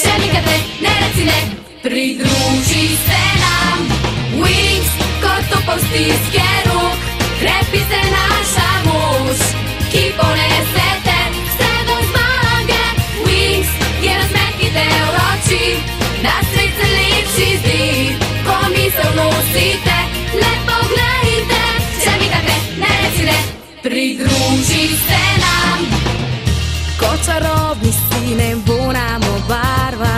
še nikad ne, ne reci ne. Pridruži se nam, Wings, kot topov stiske rok. Krepi se naša moč, ki ponese te vse do zmage. Wings je razmet, ki te vroči, da svet se lepši zdi, ko misel nosite. Le poglejte, še nikad ne, ne reci ne. Pridruži se nam. Kot čarobni si nebo nam obarva,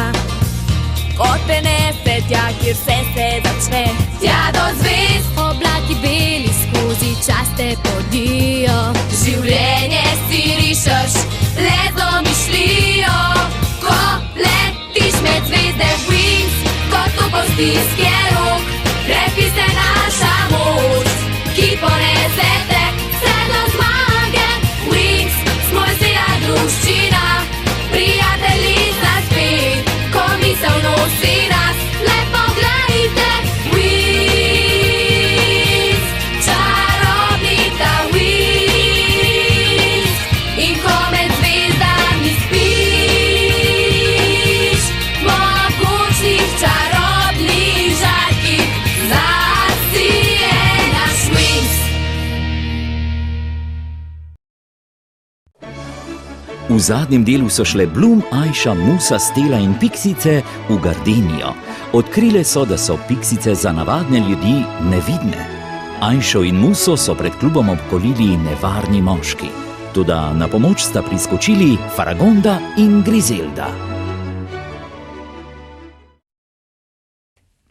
kot prenese tja, kjer vse se začne. Tja do zvezd, Oblaki beli skozi čas te podijo. življenje si rišeš, le z domišljijo. Ko letiš med zvezde, Wings, kot topov stiske rok. Krepi se naša moč, ki ponese te vse do zmage. Wings, smo vesela druščina, prijatelji za spet, ko misel nosi nas. Le poglejte, Wings, čarobnica Wings. In ko med zvezdami spiš, mogočnih čarobnih žarkih zasije naš Wings. V zadnjem delu so šle Bloom, Ajša, Musa, Stela in Piksice v Gardenijo. Odkrile so, da so piksice za navadne ljudi nevidne. Ajšo in Muso so pred klubom obkolili nevarni moški. Toda na pomoč sta priskočili Faragonda in Grizelda.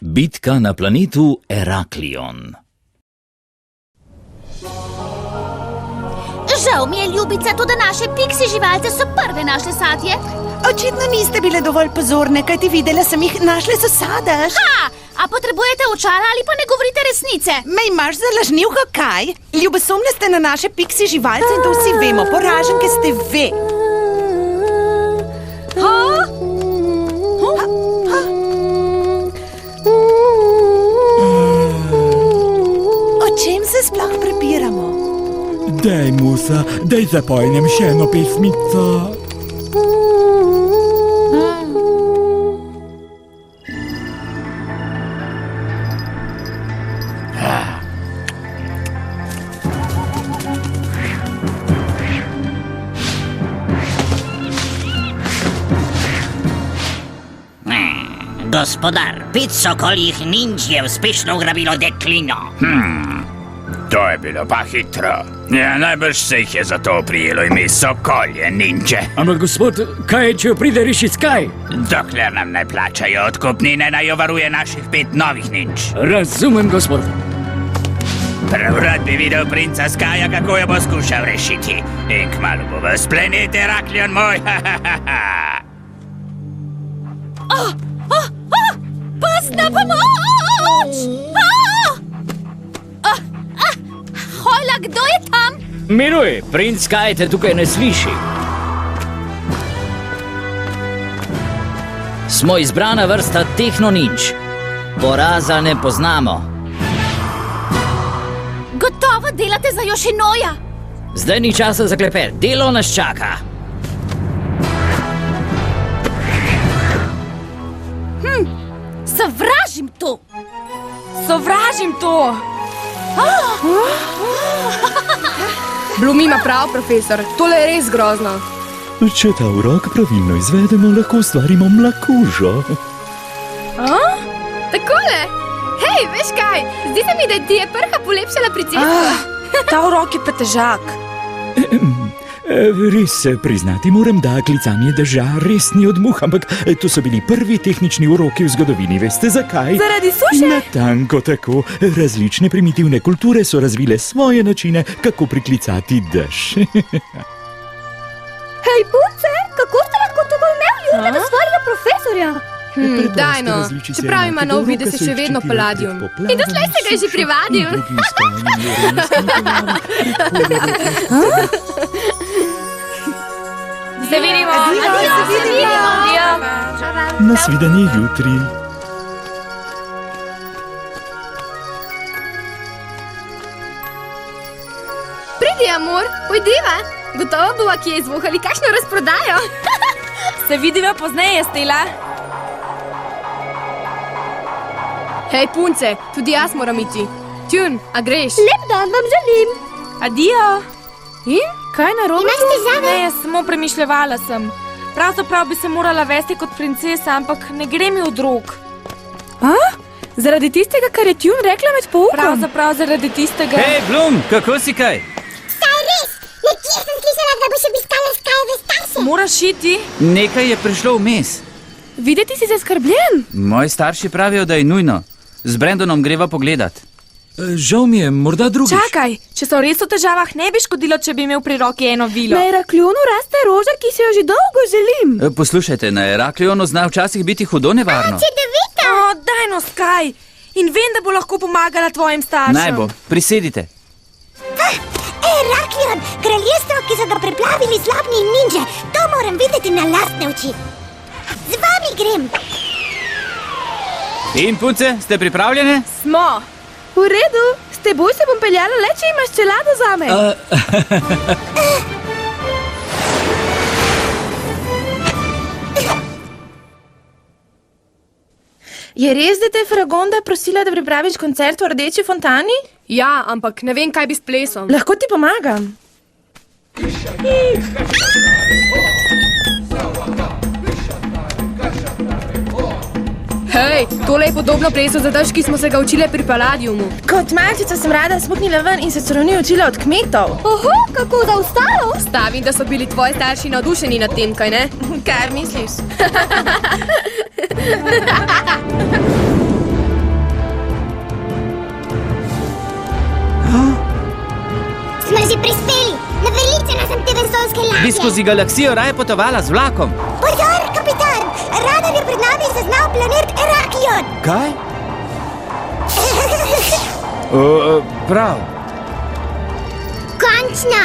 Bitka na planetu Eraklion. Žal mi je, ljubica, tudi naše piksi živalce so prve našle sadje. Očitno niste bile dovolj pozorne, kajti videla sem jih, našle so sadež. Ha! A potrebujete očala ali pa ne govorite resnice? Me imaš za lažnivko, kaj? Ljubosumne ste na naše piksi živalce in to vsi vemo, poraženke ste ve. O čem se sploh prepiramo? Daj, Musa, daj zapojnem še eno pesmico. Gospodar, 5 sokoljih ninč je uspešno ugrabilo deklino. To je bilo pa hitro. Ja, najbrž se jih je zato prijelo ime Sokolje ninče. Ampak gospod, kaj če jo pride rešit Skaj? Dokler nam ne plačajo odkupnine, naj jo varuje naših 5 novih ninč. Razumem, gospod. Prav rad bi videl princa Skaja, kako jo bo skušal rešiti. In kmalu bo ves planet Eraklion moj. Pas na pomoč! Hojla, kdo je tam? Miruj, princ Skaj te tukaj ne sliši. Smo izbrana vrsta tehnoninč. Poraza ne poznamo. Gotovo delate za Yoshinoja. Zdaj ni časa za klepet, delo nas čaka. Sovražim to! Sovražim to! Bloom ima prav, profesor. Tole je res grozno. Če ta urok pravilno izvedemo, lahko ustvarimo mlakužo. Takole! Hej, veš kaj? Zdi se mi, da ti je prha polepšala predsedstvo. Ta urok je pa težak. Res se priznati moram, da klicanje deža res ni od muh, ampak to so bili prvi tehnični uroki v zgodovini. Veste zakaj? Zaradi suše? Natanko tako. Različne primitivne kulture so razvile svoje načine, kako priklicati dež. Hej, punce, kako ste lahko tako nevljudne do svojega profesorja? Daj no, čeprav ima nov videz, je še vedno Palladium. In doslej se ga je že privadil. Se vidimo! Nasvidenje jutri. Pridi, amor, pojdiva. Gotovo bova kje izvohali kakšno razprodajo. Se vidiva pozneje, Stela. Hej, punce, tudi jaz moram iti. Tjun, a greš? Lep dan vam želim. Adijo. In? Kaj narobe? Imaš težave? Ne, samo premišljevala sem. Pravzaprav bi se morala vesti kot princesa, ampak ne gre mi od rok. A? Zaradi tistega, kar je Tjun rekla med poukom? Pravzaprav zaradi tistega... Hej, Blum, kako si kaj? Saj res, nekje sem slišala, da boš obiskala Skajeve starše. Moraš iti. Nekaj je prišlo vmes. Videti si zaskrbljen. Moji starši pravijo, da je nujno. Z Brandonom greva pogledat. Žal mi je, morda drugič. Čakaj, če so res v težavah, ne bi škodilo, če bi imel pri roki eno vilo. Na Heraklionu raste roža, ki si jo že dolgo želim. Poslušajte, na Heraklionu zna včasih biti hudo nevarno. Čudovito. Daj no, Skaj. In vem, da bo lahko pomagala tvojim staršem. Naj bo, prisedite. Heraklion, kraljestvo, ki so ga preplavili zlobni ninja. To moram videti na lastne oči. Z vami grem. In punce, ste pripravljene? Smo. V redu, s teboj se bom peljala le, če imaš čelado zame. Je res, da te je Fragonda prosila, da pripraviš koncert v Rdeči fontani? Ja, ampak ne vem, kaj bi s plesom. Lahko ti pomagam. Hej, tole je podobno plesu zadrž, ki smo se ga učile pri Palladiumu. Kot malčica sem rada smuknila ven in se čarovnije učila od kmetov. Oho, kako zaostalo? Stavim, da so bili tvoji starši navdušeni nad tem, kaj ne? Kaj misliš? Smo že prispeli. Naveličena sem te vesoljske ladje. Bi skozi galaksijo raje potovala z vlakom. Pozor, kapitan! Radar je pred nami zaznal planet Heraklion. Kaj? Prav. Končno!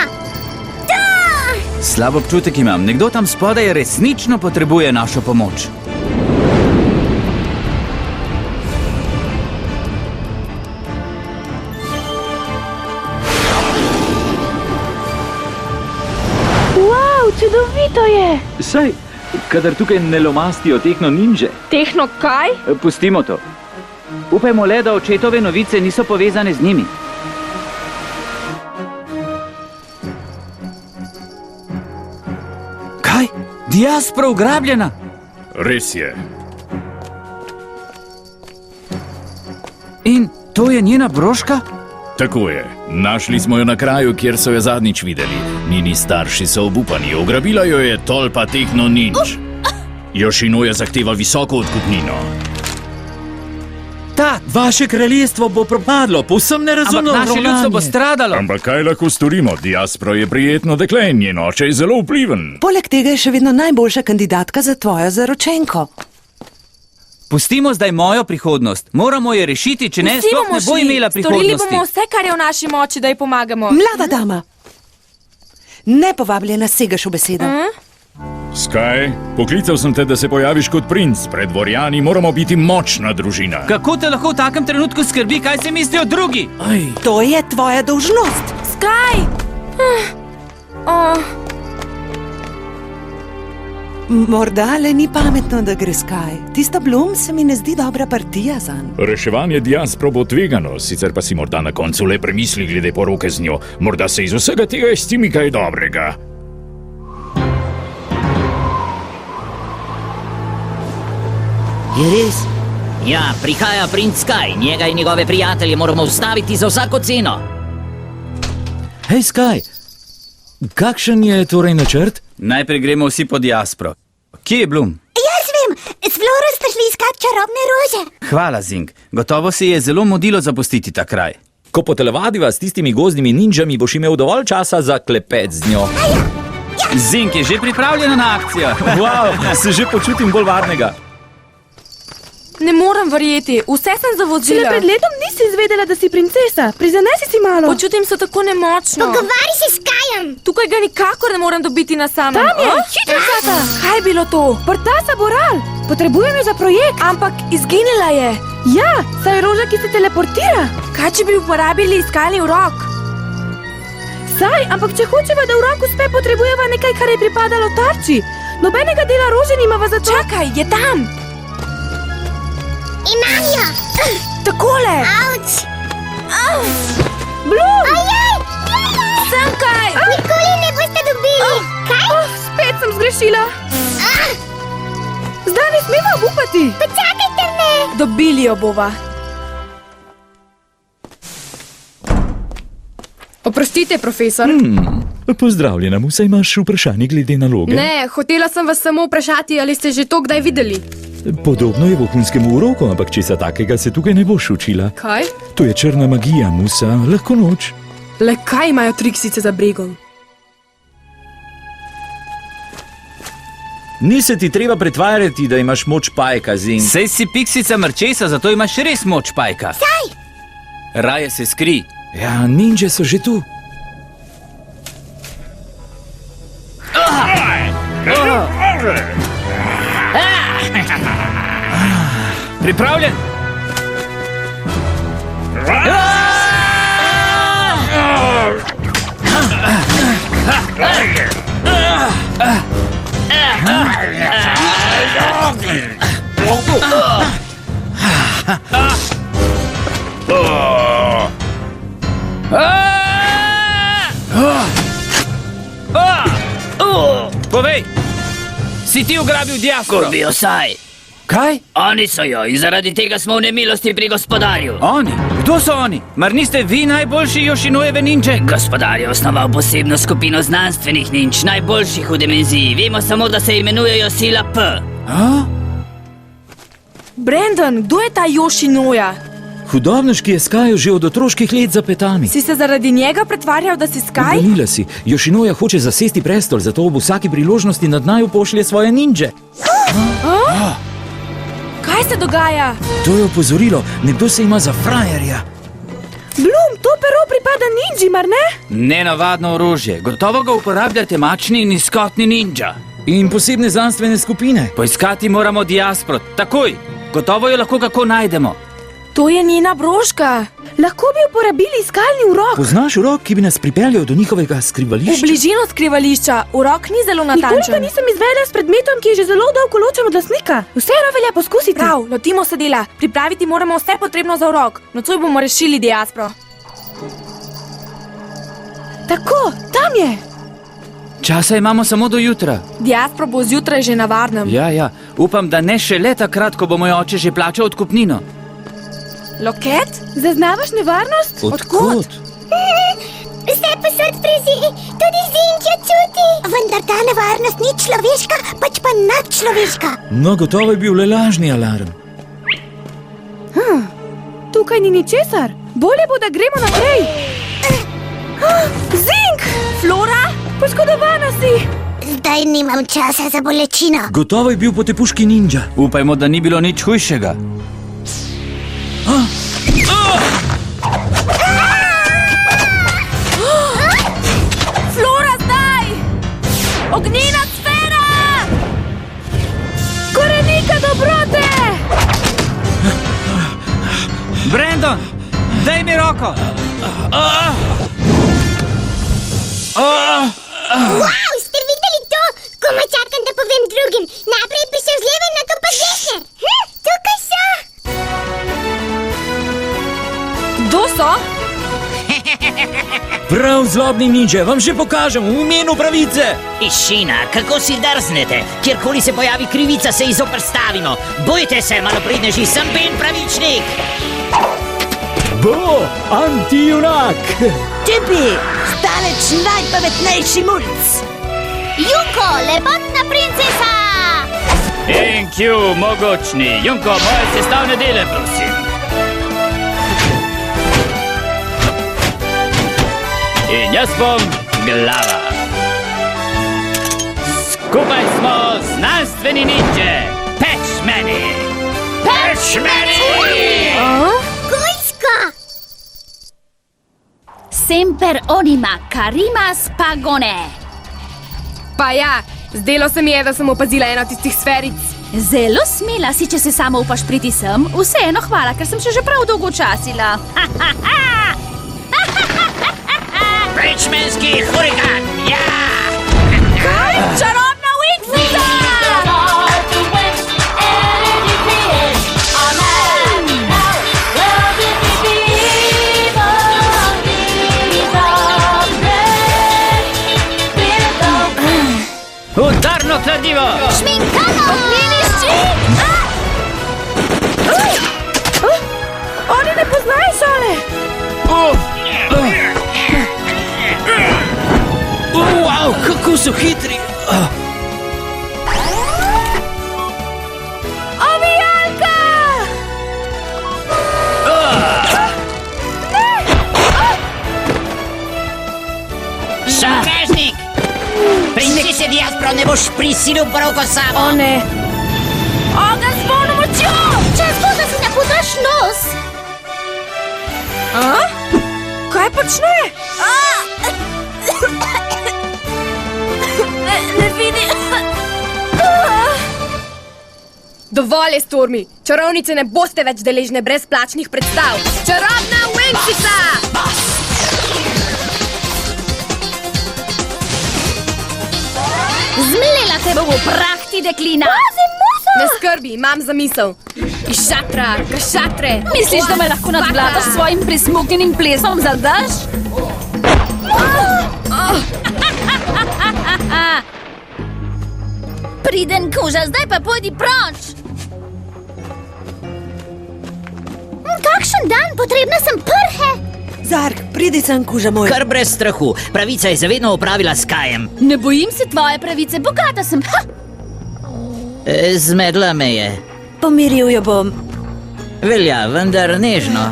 Da! Slab občutek imam. Nekdo tam spodaj resnično potrebuje našo pomoč. Čudovito je. Saj, kadar tukaj ne lomastijo tehno ninže. Tehno kaj? Pustimo to. Upajmo le, da očetove novice niso povezane z njimi. Kaj? Diaspora ugrabljena? Res je. In to je njena broška? Tako je. Našli smo jo na kraju, kjer so jo zadnjič videli. Njeni starši so obupani. Ugrabila jo je tolpa tehno ninč. Yoshinoja zahteva visoko odkupnino. Tak! Vaše kraljestvo bo propadlo, povsem nerazumno Ampak naše ljudstvo bo stradalo. Ampak kaj lahko storimo? Diaspora je prijetno dekle in njen oče je zelo vpliven. Poleg tega je še vedno najboljša kandidatka za tvojo zaročenko. Pustimo zdaj mojo prihodnost. Moramo jo rešiti, če ne, sploh ne bo imela prihodnosti. Storili bomo vse, kar je v naši moči, da ji pomagamo. Mlada dama, nepovabljena segaš v besedo. Skaj, poklical sem te, da se pojaviš kot princ. Pred dvorjani moramo biti močna družina. Kako te lahko v takem trenutku skrbi, kaj se mislijo drugi? To je tvoja dolžnost. Skaj! Morda le ni pametno, da gre Skaj. Tista Blum se mi ne zdi dobra partija zanj. Reševanje diaspora bo tvegano, sicer pa si morda na koncu le premisli glede poroke z njo. Morda se iz vsega tega izcimi kaj dobrega. Je res? Ja, prihaja princ Skaj. Njega in njegove prijatelje moramo ustaviti za vsako ceno. Hej, Skaj, kakšen je torej načrt? Najprej gremo vsi po diasporo. Kje je Blum? Jaz vem, s Floro ste šli iskat čarobne rože. Hvala, Zing. Gotovo se je zelo mudilo zapustiti ta kraj. Ko potelevadiva s tistimi gozdnimi ninjami, boš imel dovolj časa za klepet z njo. Zing je že pripravljena na akcijo. Wow, se že počutim bolj varnega. Ne morem verjeti, vse sem zavozila. Šele pred letom nisi izvedela, da si princesa. Prizanesi si malo. Počutim se tako nemočno. Pogovari se s Skajem. Tukaj ga nikakor ne morem dobiti na samem. Tam je, hitro čaka. Kaj je bilo to? Portasa Boral. Potrebujem jo za projekt. Ampak izginila je. Ja, saj je roža, ki se teleportira. Kaj, če bi uporabili iskalni urok? Saj, ampak če hočeva, da urok uspe, potrebujeva nekaj, kar je pripadalo tarči. Nobenega dela rože nimava za to. Čakaj, je tam. Imam jo. takole. Avč! Bloom! Ajaj! Sem kaj? Nikoli ne boste dobili! Kaj? Spet sem zgrešila. Zdaj ne smemo obupati. Počakajte me! Dobili jo bova. Oprostite, profesor. Pozdravljena, Musa, imaš vprašanje glede naloge? Ne, hotela sem vas samo vprašati, ali ste že to kdaj videli. Podobno je vohunskemu uroku, ampak česa takega se tukaj ne boš učila. Kaj? To je črna magija, Musa, lahko noč. Le kaj imajo triksice za bregom? Ni se ti treba pretvarjati, da imaš moč pajka, Zink. Sej si piksica mrčesa, zato imaš res moč pajka. Saj! Raje se skri. Ja, ninje so že tu. Pripravljen? Povej, si ti ugrabil diasporo? Kurbijo saj. Kaj? Oni so jo in zaradi tega smo v nemilosti pri gospodarju. Oni? Kdo so oni? Mar niste vi najboljši Yoshinoeve ninje? Gospodar je osnoval posebno skupino znanstvenih ninč, najboljših v dimenziji. Vemo samo, da se imenujejo Sila P. Brandon, kdo je ta Yoshinoja? Hudobnež, ki je Skajo že od otroških let za petami. Si se zaradi njega pretvarjal, da si Skaj? Uganila si. Yoshinoja hoče zasesti prestol, zato ob vsaki priložnosti nad naju pošlje svoje ninje. Kaj se dogaja? To je opozorilo. Nekdo se ima za frajerja. Bloom, to pero pripada ninji, mar ne? Nenavadno orožje. Gotovo ga uporabljate mačni in izkotni ninja. In posebne znanstvene skupine. Poiskati moramo diasporo. Takoj. Gotovo jo lahko kako najdemo. To je njena broška. Lahko bi uporabili iskalni urok. Poznaš urok, ki bi nas pripeljal do njihovega V skrivališča? bližino skrivališča. Urok ni zelo natančen. Nikoli ga nisem izvedela s predmetom, ki je že zelo dolgo ločen od lastnika. Vseeno velja poskusiti. Prav, lotimo se dela. Pripraviti moramo vse potrebno za urok. Nocoj bomo rešili diasporo. Tako, tam je. Časa imamo samo do jutra. Diasporo bo zjutraj že na varnem. Ja. Upam, da ne šele takrat, ko bo moj oče že plačal odkupnino. Loket? Zaznavaš nevarnost? Odkot? Vse posod prezi, tudi Zink jo čuti. Vendar ta nevarnost ni človeška, pač pa nadčloveška. No, gotovo je bil le lažni alarm. Tukaj ni ničesar. Bolje bo, da gremo naprej. Zink! Flora? Poškodovana si. Zdaj nimam časa za bolečino. Gotovo je bil po tepuški ninja. Upajmo, da ni bilo nič hujšega. Flora, zdaj! Ognjena sfera! Korenika dobrote! Brandon, daj mi roko! Wow, ste videli to? Komaj čakam, da povem drugim. Najprej pišem z leve, nato pa z desne. Tukaj so. Kdo so? Prav zlobni ninja, vam že pokažem v imenu pravice. Tišina, kako si drznete? Kjerkoli se pojavi krivica, se ji zoperstavimo. Bojte se, malopridneži, sem ben pravičnik. Bo, antijunak. Tipi, zdaleč najpametnejši mulc. Junko, lepotna princesa. Thank you, mogočni. Junko, moje sestavne dele, prosim. In jaz bom glava. Skupaj smo znanstveni ninje. Pečmeni! Pečmeni! Gojsko! Semper onima, karima spagone. Pa ja, zdelo se mi je, da sem opazila eno tistih sferic. Zelo smela si, če se samo upaš priti sem. Vseeno hvala, ker sem se že prav dolgo časila. Pečmenski hurikan, ja! Kaj? Čarobna Wingfica! prav ne boš prisilil pravko samo. O ne. Ogen s polno močjo! Čas bo, da si napudraš nos. Kaj počne? Ne vidi. Dovolj je, Stormi. Čarovnice ne boste več deležne brezplačnih predstav. Čarobna Winxica! Zmlela te bo v prah, ti deklina. Ne skrbi, imam zamisel. Iz šatra, kašatre. Misliš, da me lahko nadvladaš s svojim prismuknjenim plesom za dež? Priden kuža, zdaj pa pojdi proč. Kakšen dan, potrebna sem prhe. Zark, pridi sem, kuža moj. Kar brez strahu. Pravica je zavedno opravila s Kajem. Ne bojim se tvoje pravice, bogata sem. Zmedla me je. Pomiril jo bom. Velja, vendar nežno.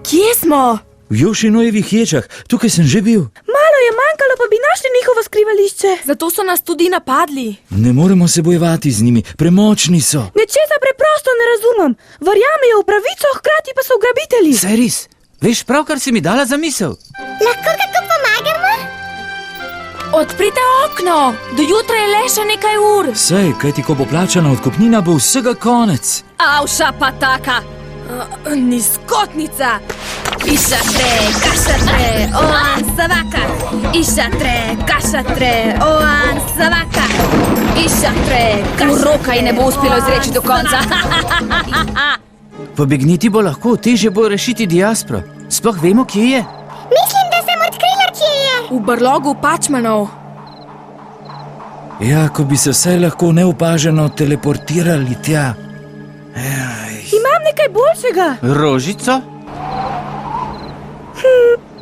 Kje smo? V Jošinovih ječah, tukaj sem že bil. Malo je manjkalo, pa bi našli njihovo skrivališče. Zato so nas tudi napadli. Ne moremo se bojevati z njimi, premočni so. Nečesa preprosto ne razumem. Verjamejo v pravico, hkrati pa so ugrabitelji. Saj res, veš, pravkar si mi dala zamisel. Lahko kako pomagamo? Odprite okno, do jutra je le še nekaj ur. Sej, kajti ko bo plačana odkupnina, bo vsega konec. Avša pa taka. Nizkotnica. Išatre, kašatre, oan savaka. Išatre, kašatre, oan savaka. Išatre, kašatre. Uroka ji ne bo uspelo izreči do konca. Pobegniti bo lahko, težje bo rešiti diaspro. Sploh vemo, kje je. Mislim, da sem odkrila, kje je. V brlogu Pačmanov. Ja, ko bi se vsaj lahko neopaženo teleportirali tja. Imam nekaj boljšega. Rožico?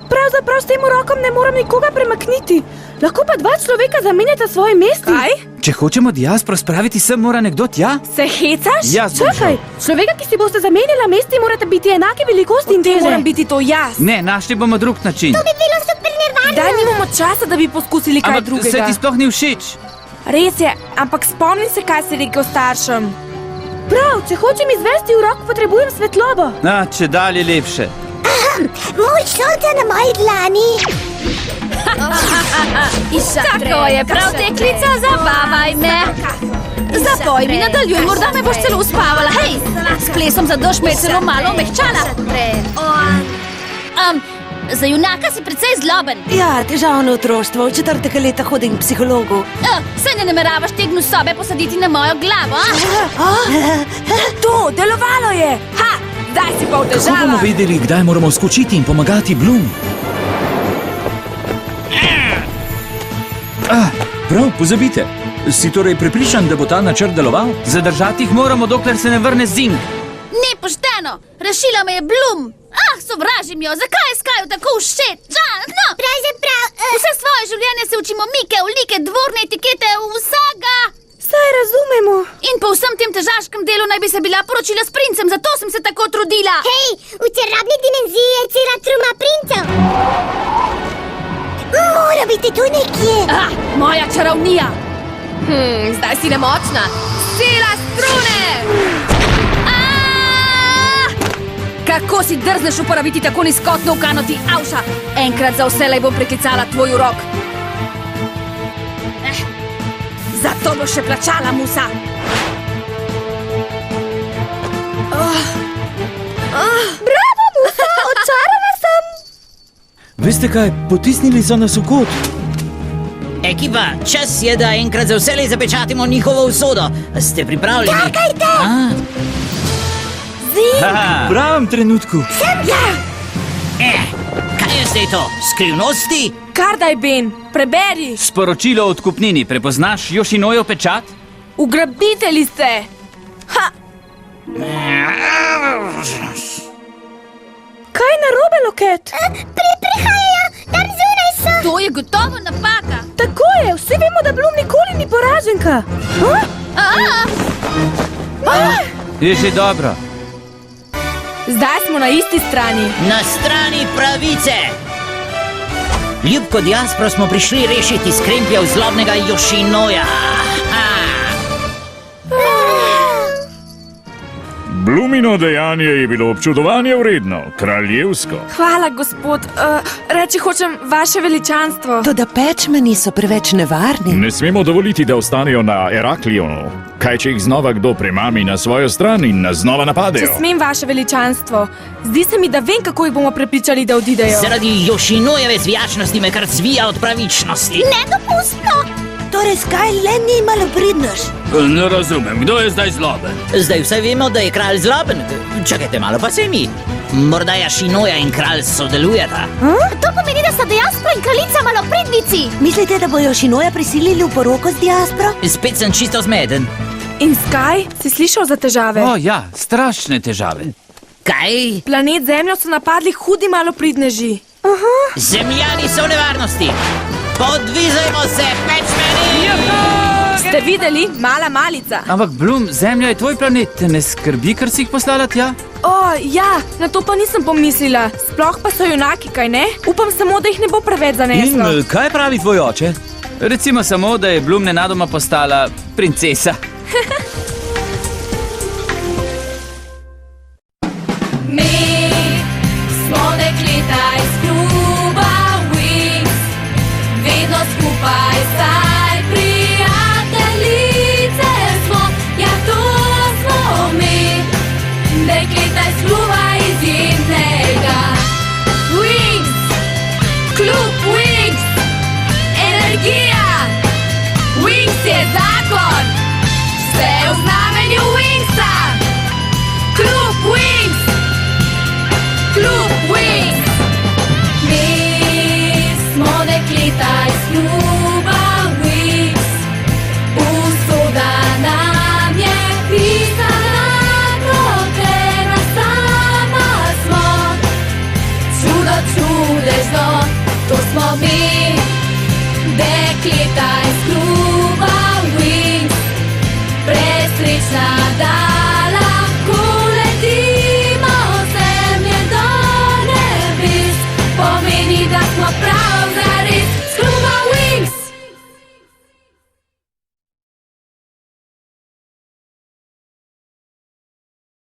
Pravzaprav s tem urokom ne moram nikoga premakniti. Lahko pa dva človeka zamenjata svoje mesti. Kaj? Če hočemo diaspro spraviti, sem mora nekdo tja? Se hecaš? Jaz bom Čakaj, človeka, ki si boste zamenjala mesti, morate biti enake velikosti in teže. Moram biti to jaz. Ne, našli bomo drug način. To bi bilo super nevarno. Daj nimamo časa, da bi poskusili kaj Ampak drugega. se ti sploh ni všeč. Res je, ampak spomnim se, kaj si rekel staršem. Prav, če hočem izvesti urok, potrebujem svetlobo. Na, če dalje lepše. Moč sonca na moji dlani. Tako je, prav deklica, zabavaj me. Zapoj mi, nadaljuj, morda me boš celo uspavala. Hej, s plesom za dež me je celo malo omehčala. Za junaka si precej zloben. Ja, težavno otroštvo, v 4. leta hodim k psihologu. Saj ne nameravaš tegnu sobe posaditi na mojo glavo, To, delovalo je. Ha, zdaj si pa v Kako bomo težavah. vedeli, kdaj moramo skočiti in pomagati Bloom? Prav, pozabite. Si torej prepričan, da bo ta načrt deloval? Zadržati jih moramo, dokler se ne vrne Zing. Nepošteno, rešila me je Bloom. Sovražim jo, zakaj je Skaju tako všeč? No, Pravzaprav, vse svoje življenje se učimo mike, olike, dvorne etikete, vsega. Saj razumemo. In po vsem tem težaškem delu naj bi se bila poročila s princem, zato sem se tako trudila. hej, v čarobni dimenziji je cela truma princev. Mora biti tu nekje. Moja čarovnija. Zdaj si nemočna. Sila strune! Kako si drzneš uporabiti tako nizkotno ukanoti, Avša? Enkrat za vselej bom preklicala tvoj urok. Zato boš še plačala, Musa. Bravo, Musa, očarana sem. Veste kaj, potisnili so nas v kot. Ekipa, čas je, da enkrat za vselej zapečatimo njihovo usodo. Ste pripravljeni? Čakajte. V pravem trenutku. Kaj je zdaj to? Skrivnosti? Kar daj, Ben, preberi. Sporočilo o odkupnini, prepoznaš Jošinojo pečat? Ugrabitelji ste. Ha! Kaj narobe, Loket? Prihajajo, tam zunaj so. To je gotovo napaka. Tako je, vsi vemo, da Bloom nikoli ni poraženka. Je že dobro. Zdaj smo na isti strani. Na strani pravice. Ljubko Diaspro smo prišli rešiti iz krempljev zlobnega Yoshinoja. Blumino dejanje je bilo občudovanje vredno, kraljevsko. Hvala, gospod. Reči hočem vaše veličanstvo. Toda pečmeni so preveč nevarni. Ne smemo dovoliti, da ostanejo na Eraklionu. Kaj, če jih znova kdo premami na svojo stran in nas znova napadejo? Če smem, vaše veličanstvo. Zdi se mi, da vem, kako jih bomo prepričali, da odidejo. Zaradi Yoshinojeve zvijačnosti me kar zvija od pravičnosti. Nedopustno! Torej, Skaj le ni malopridnež. Ne razumem, kdo je zdaj zloben? Zdaj vsaj vemo, da je kralj zloben. Čakajte malo, pa se mi. Morda Yoshinoja in kralj sodelujeta. To pomeni, da so Diaspro in kraljica malopridnici. Mislite, da bojo Yoshinoja prisilili v poroko z Diaspro? Spet sem čisto zmeden. In Skaj, si slišal za težave? O ja, strašne težave. Kaj? Planet Zemljo so napadli hudi malopridneži. Zemljani so v nevarnosti. Podvizajmo se, pečmeni! Ste videli? Mala malica. Ampak Blum, Zemlja je tvoj planet, te ne skrbi, ker si jih poslala tja? O, ja, na to pa nisem pomislila. Sploh pa so junaki, kaj ne? Upam samo, da jih ne bo preveč zaneslo. Kaj pravi tvoj oče? Recimo samo, da je Blum nenadoma postala princesa. Mi smo dekleta iz kluba Wings, vedno skupaj, saj prijateljice smo, ja to smo mi, dekleta iz kluba izjemnega. Wings, klub Wings, energija, Wings je zakon, vse v znamenju Wingsa. Klub Wings, klub Wings. Mi smo dekleta iz kluba Wings, usoda nam je pisana, protera sama smo. Čudo čudežno, to smo mi, dekleta iz kluba Wings, presrečna da.